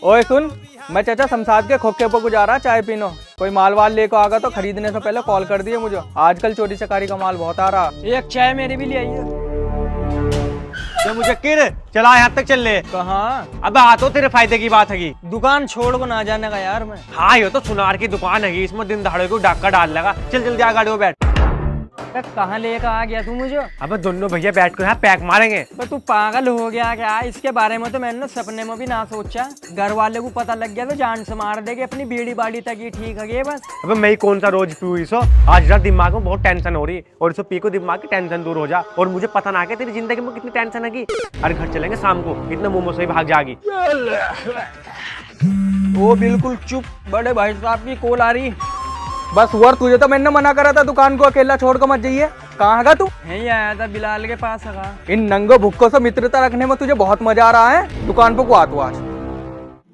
ओए सुन, मैं चाचा शमशाद के खोखे पर गुजारा चाय पीनो। कोई माल वाल लेकर आगा तो खरीदने से पहले कॉल कर दिए मुझे। आजकल चोरी चकारी का माल बहुत आ रहा। एक चाय मेरी भी ले आइए। मुझे किर चला यहाँ तक चल ले। कहाँ? अब तो तेरे फायदे की बात है। दुकान छोड़ को ना जाने का यार मैं। हाँ ये तो सुनार की दुकान है, इसमें दिन दहाड़े को डाका डाल लगा। चल जल्दी आ गाड़ी में बैठ। कहाँ लेकर आ गया तू मुझे? अब दोनों भैया बैठ कर यहाँ पैक मारेंगे। तू पागल हो गया क्या? इसके बारे में तो मैंने सपने में भी ना सोचा। घर वाले को पता लग गया तो जान से मार देगी। अपनी बीड़ी बाड़ी तक ही ठीक है बस। अब मैं कौन सा रोज पीऊँ इसो? आज रात दिमाग में बहुत टेंशन हो रही और इसको पी को दिमाग की टेंशन दूर हो जा। और मुझे पता ना कि तेरी जिंदगी में कितनी टेंशन है। अरे घर चलेंगे शाम को, इतना मोमो से भाग जाएगी। वो बिल्कुल चुप, बड़े भाई साहब की कॉल आ रही। बस हुआ, तुझे तो मैंने मना करा था दुकान को अकेला छोड़ कर मत जाइए। कहाँ है तू? यही आया था बिलाल के पास। इन नंगो भुक्कों से मित्रता रखने में तुझे बहुत मजा आ रहा है। दुकान पर को आ तू आज।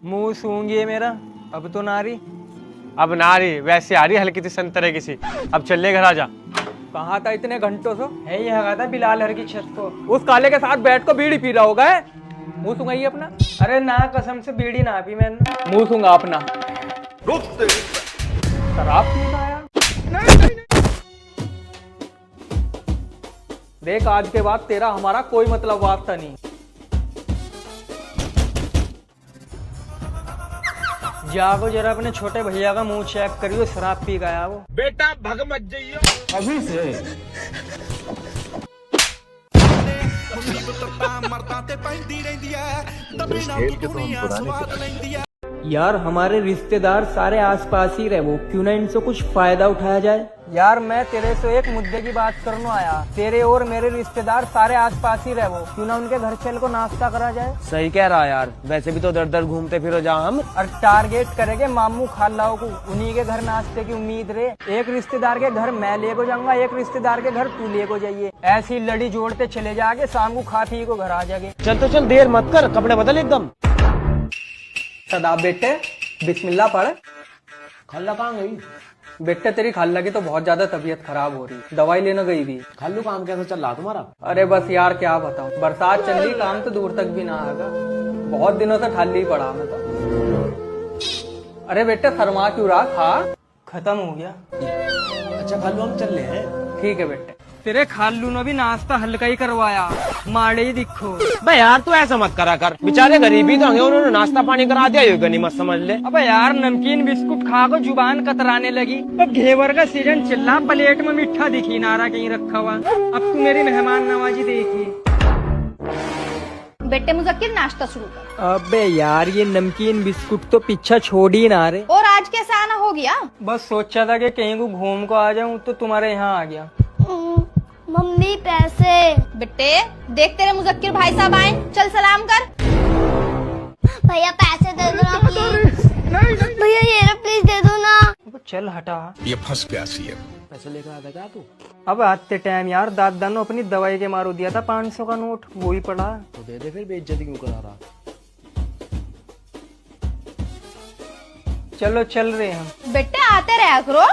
मुंह सूंघिए मेरा। अब तो नारी, अब ना रही, वैसे आ रही हल्की सी संतरे की सी। अब चल ले घर आ जा। कहाँ था इतने घंटों से? है ही हगा था बिलाल हर की छत को। उस काले के साथ बैठ कर बीड़ी पी रहा होगा। मुंह सूंघाइए अपना। अरे ना, कसम से बीड़ी ना पी मैंने। मुंह सूंघा अपना। शराब पीना आया? नहीं। देख, आज के बाद तेरा हमारा कोई मतलब वास्ता नहीं। जागो जरा, अपने छोटे भैया का मुंह चेक करियो, शराब पी गया वो। बेटा भग मत जाइयो अभी से। यार हमारे रिश्तेदार सारे आसपास ही रहे, वो क्यों ना इनसे कुछ फायदा उठाया जाए। यार मैं तेरे से एक मुद्दे की बात करने आया। तेरे और मेरे रिश्तेदार सारे आसपास ही रहे, वो क्यों ना उनके घर चल को नाश्ता करा जाए। सही कह रहा यार, वैसे भी तो दर दर घूमते फिरो जा हम। और टारगेट करेंगे मामू खालाओं को, उन्हीं के घर नाश्ते की उम्मीद रहे। एक रिश्तेदार के घर मैं ले को जाऊंगा, एक रिश्तेदार के घर तू ले को जाइए। ऐसी लड़ी जोड़ते चले जाके शाम को खा पी को घर आ जाएंगे। चल तो चल, देर मत कर, कपड़े बदल एकदम। सदा बेटे बिस्मिल्लाह पढ़। खाला कहाँ गई? बेटे तेरी खाला की तो बहुत ज्यादा तबीयत खराब हो रही, दवाई लेने गई थी। खालू काम कैसा चल रहा तुम्हारा? अरे बस यार क्या बताऊं, बरसात चल रही, काम तो दूर तक भी ना आएगा। बहुत दिनों से खाली ही पड़ा मैं तो। अरे बेटे शर्मा क्यों रहा, खा। खत्म हो गया। अच्छा खालू हम चल रहे हैं। ठीक है बेटे। तेरे खालू ने भी नाश्ता हल्का ही करवाया, माड़े ही दिखो। भाई यार तू ऐसा मत करा कर, बेचारे गरीबी तो उन्होंने नाश्ता पानी करा दिया, ये गनीमत समझ ले। अबे यार नमकीन बिस्कुट खा को जुबान कतराने लगी। अब घेवर का सीजन चल रहा, प्लेट में मीठा दिखी ना रहा कहीं रखा हुआ। अब तू मेरी मेहमान नवाजी देखी। बेटे मुज़क्किर नाश्ता शुरू कर। अबे यार ये नमकीन बिस्कुट तो पीछा छोड़ ही ना रहे। और आज कैसा आना हो गया? बस सोचा था कि कहीं को घूम को आ जाऊं तो तुम्हारे यहाँ आ गया। मम्मी पैसे। बेटे देख तेरे मुज़क्किर भाई साहब आए, चल सलाम कर। भैया पैसे दे दो ना प्लीज। भैया ये रहा, प्लीज दे दो ना। चल हटा, ये फंस गया सीएम। पैसे लेकर आता क्या तू? अब आते टाइम यार दादा ने अपनी दवाई के मारो दिया था 500 का नोट, वो ही पड़ा। तो दे दे फिर, बेइज्जती क्यों करा रहा? चलो चल रहे हम। बेटे आते रहा करो।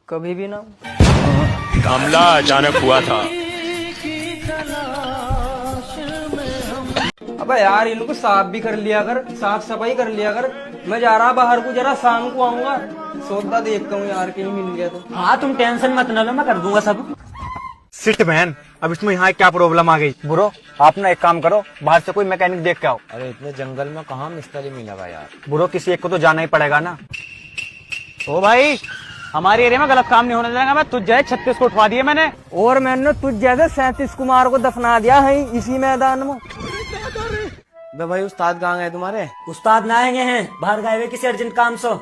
कभी भी ना। हमला अचानक हुआ था। अबे यार इनको साफ भी कर लिया कर, साफ सफाई कर लिया कर। मैं जा रहा बाहर को, जरा शाम को आऊंगा, सौदा देखता हूँ यार कहीं मिल गया तो। हाँ तुम टेंशन मत ना लो, मैं कर दूंगा सब। सिट मैन, अब इसमें यहाँ क्या प्रॉब्लम आ गई? ब्रो आप ना एक काम करो, बाहर से कोई मैकेनिक देख के आओ। अरे इतने जंगल में कहाँ मिस्त्री मिलेगा यार? ब्रो किसी एक को तो जाना ही पड़ेगा ना। ओ भाई, हमारे एरिया में गलत काम नहीं होने देगा। मैं तुझ जाए 36 को उठवा दिए मैंने। और मैंने तुझ जैसे 37 कुमार को दफना दिया है इसी मैदान में। भाई उस्ताद कहाँ गए तुम्हारे? उस्ताद ना आएंगे हैं, बाहर गए हुए किसी अर्जेंट काम से,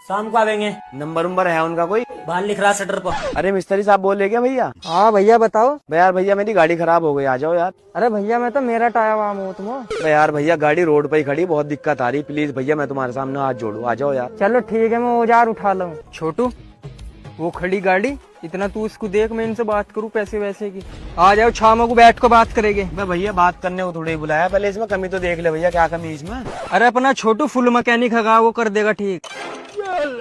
शाम को आवेंगे। नंबर है उनका कोई? बाहर लिख रहा शटर पर। अरे मिस्त्री साहब बोल रहे क्या भैया? हाँ भैया बताओ। यार भैया मेरी गाड़ी खराब हो गई, आ जाओ यार। अरे भैया मैं तो मेरा टायर वाम हूँ तुम। यार भैया गाड़ी रोड पे ही खड़ी, बहुत दिक्कत आ रही, प्लीज भैया मैं तुम्हारे सामने हाथ जोड़ू, आ जाओ यार। चलो ठीक है, मैं औजार उठा लूँ। छोटू वो खड़ी गाड़ी, इतना तू उसको देख, मैं इनसे बात करूँ पैसे वैसे की। आ जाओ शाम को बैठ कर बात करेंगे। भैया बात करने को थोड़ी बुलाया, पहले इसमें कमी तो देख ले भैया, क्या कमी इसमें? अरे अपना छोटू फुल मैकेनिक है, वो कर देगा ठीक।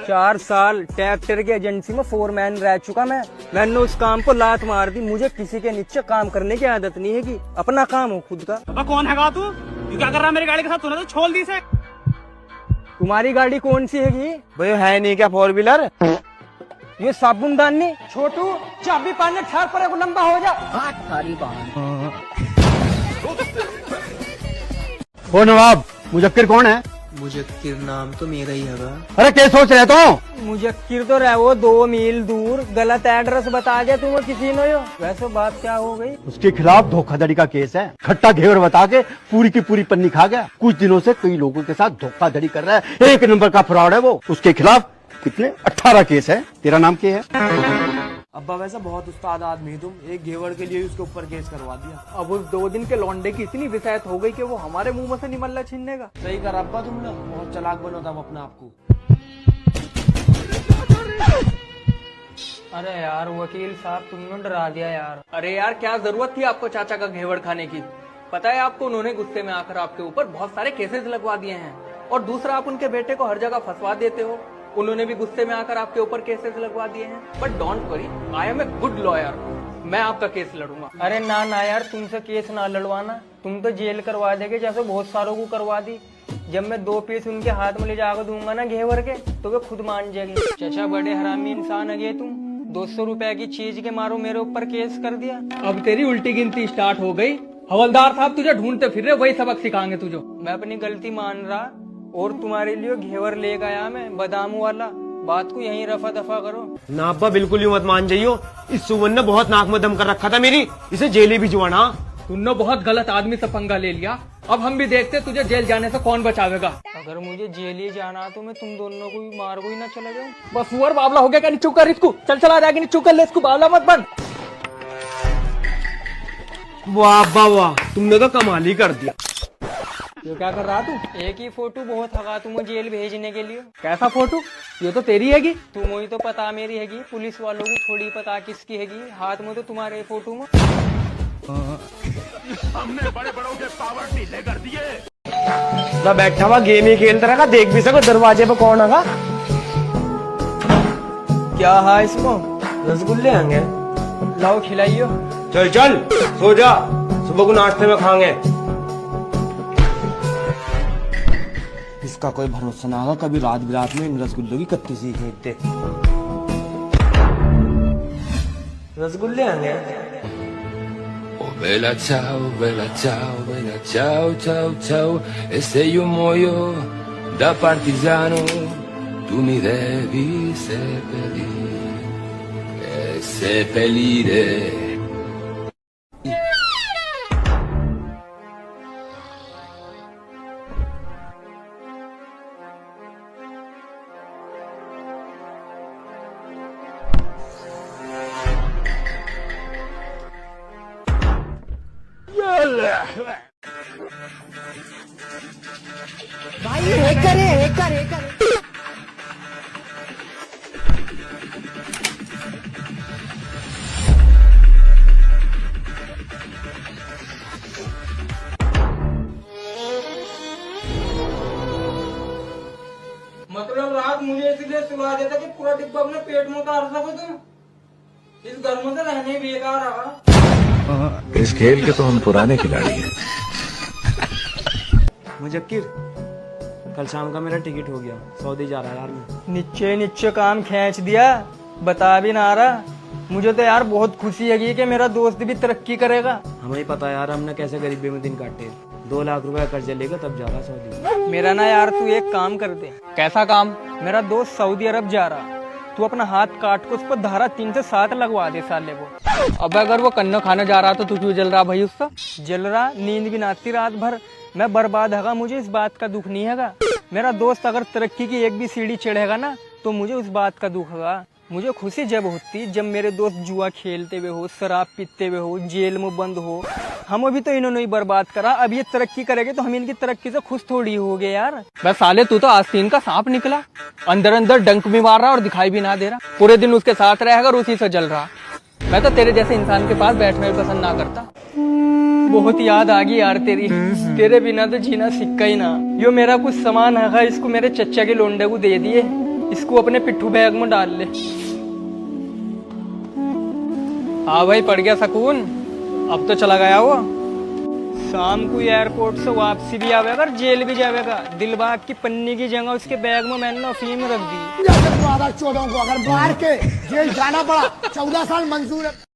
4 साल ट्रैक्टर की एजेंसी में फोरमैन रह चुका मैंने उस काम को लात मार दी। मुझे किसी के नीचे काम करने की आदत नहीं है कि अपना काम हो खुद का। कौन है तू? क्या कर रहा है मेरी गाड़ी के साथ? तूने तो छोड़ दी से। तुम्हारी गाड़ी कौन सी हैगी? भाई है नहीं क्या 4 व्हीलर? ये साबुनदानी। छोटू चाबी पाने ठार पर एक लंबा हो जा। ओ नवाब, मुजक्किर कौन है? मुजक्किर नाम तो मेरा ही है। अरे क्या सोच रहे तो? मुजक्किर तो रहे वो 2 मील दूर, गलत एड्रेस बता दिया तुम्हें किसी ने। यो वैसे बात क्या हो गई? उसके खिलाफ धोखाधड़ी का केस है। खट्टा घेवर बता के पूरी की पूरी पन्नी खा गया। कुछ दिनों से कई लोगों के साथ धोखाधड़ी कर रहा है। 1 नंबर का फ्रॉड है वो। उसके खिलाफ कितने 18 केस है। तेरा नाम क्या है? अब्बा वैसा बहुत उस्ताद आदमी तुम, एक घेवर के लिए उसके ऊपर केस करवा दिया। अब उस 2 दिन के लौंडे की इतनी विषायत हो गई कि वो हमारे मुंह में से निमल्ला छीनने का। सही कर अब्बा तुमने, बहुत चालाक बनो था अपने आप को। अरे यार वकील साहब तुमने डरा दिया यार। अरे यार क्या जरूरत थी आपको चाचा का घेवर खाने की? पता है आपको, उन्होंने गुस्से में आकर आपके ऊपर बहुत सारे केसेस लगवा दिए हैं। और दूसरा, आप उनके बेटे को हर जगह फंसवा देते हो। उन्होंने भी गुस्से में आकर आपके ऊपर केसेस लगवा दिए हैं। But don't worry, I am a good lawyer. मैं आपका केस लड़ूंगा। अरे ना ना यार, तुमसे केस ना लड़वाना। तुम तो जेल करवा देगे जैसे बहुत सारों को करवा दी। जब मैं 2 पीस उनके हाथ में ले जाकर दूंगा ना घेवर के, तो वे खुद मान जाएंगे। चाचा बड़े हरामी इंसान है तुम। 200 रुपए की चीज के मारो मेरे ऊपर केस कर दिया। अब तेरी उल्टी गिनती स्टार्ट हो गई। हवलदार साहब तुझे ढूंढते फिर रहे, वही सबक सिखाएंगे तुझे। मैं अपनी गलती मान रहा और तुम्हारे लिए घेवर ले गया मैं, बादाम वाला। बात को यहीं रफा दफा करो ना अब्बा, बिल्कुल ही मत मान जाइयो। इस सुमन ने बहुत नाक में दम कर रखा था मेरी, इसे जेल ही भिजवाना। तुमने बहुत गलत आदमी से पंगा ले लिया। अब हम भी देखते तुझे जेल जाने से कौन बचावेगा। अगर मुझे जेल ही जाना तो मैं तुम दोनों को भी मार को ही ना चला जाऊं। बस हुआ बावला हो गया क्या? नीचू कर इसको, चल चला जाएगी। नीचू कर ले इसको, बावला मत बन। वाह अब्बा वाह, तुमने तो कमाल ही कर दिया। ये क्या कर रहा तू? एक ही फोटो बहुत हगा तुम्हें जेल भेजने के लिए। कैसा फोटो? ये तो तेरी हैगी। तुम्हें ही तो पता मेरी हैगी, पुलिस वालों को थोड़ी पता किसकी हैगी। हाथ में तो तुम्हारे फोटो में। हमने बड़े बड़ों के पावर ढीले कर दिए। ना बैठा हुआ गेम ही खेलता रहा, देख भी सको दरवाजे पे कौन आगा। क्या है इसको? रसगुल्ले आएंगे, लाओ खिलाइयो। चल चल सो जा, सुबह को नाश्ते में खाएंगे। इसका कोई भरोसा ना होगा, कभी रात बिरात में इन रसगुल्लों की कत्ती सी खेलते। रसगुल्ले आएंगे। Bella ciao, bella ciao, bella ciao, ciao, ciao. E se io muoio da partigiano, tu mi devi seppellire. मतलब रात मुझे इसलिए सुला देता कि पूरा डिब्बा अपने पेट में उतार सको तुम। इस घर में तो रहने बेकार रहा। इस खेल के तो हम पुराने खिलाड़ी हैं। मुजक्किर, कल शाम का मेरा टिकट हो गया, सऊदी जा रहा है यार मैं। नीचे नीचे काम खींच दिया, बता भी ना रहा। मुझे तो यार बहुत खुशी है कि मेरा दोस्त भी तरक्की करेगा। हमें ही पता यार हमने कैसे गरीबी में दिन काटे। 2 लाख रुपए कर्जे लेगा तब जा रहा सऊदी। मेरा ना यार तू एक काम कर दे। कैसा काम? मेरा दोस्त सऊदी अरब जा रहा, तू अपना हाथ काट के उस पर धारा 3 से 7 लगवा दे साले को। अब अगर वो कन्नो खाने जा रहा तो तू क्यों जल रहा भाई उसका? जल रहा, नींद भी ना आती रात भर। मैं बर्बाद हैगा, मुझे इस बात का दुख नहीं हैगा। मेरा दोस्त अगर तरक्की की एक भी सीढ़ी चढ़ेगा ना तो मुझे उस बात का दुख हैगा। मुझे खुशी जब होती जब मेरे दोस्त जुआ खेलते हुए हो, शराब पीते हुए हो, जेल में बंद हो। हम अभी तो इन्होंने ही बर्बाद करा, अब ये तरक्की करेंगे तो हम इनकी तरक्की से खुश थोड़ी हो गए यार। बस साले तू तो आस्तीन का सांप निकला, अंदर अंदर डंक भी मार रहा और दिखाई भी ना दे रहा। पूरे दिन उसके साथ रहेगा और उसी से जल रहा। मैं तो तेरे जैसे इंसान के पास बैठना भी पसंद ना करता। बहुत याद आ गई यार तेरी, तेरे बिना तो जीना सिक्का ही ना। यो मेरा कुछ सामान है, इसको मेरे चच्चा के लोंडे को दे दिए, इसको अपने पिट्ठू बैग में डाल ले। हाँ भाई, पड़ गया सुकून, अब तो चला गया वो। शाम को एयरपोर्ट से वापसी भी आवेगा और जेल भी जावेगा। दिलबाग की पन्नी की जगह उसके बैग में मैंने अफीम रख दी। 14 को अगर मार के जेल जाना पड़ा 14 साल मंजूर है।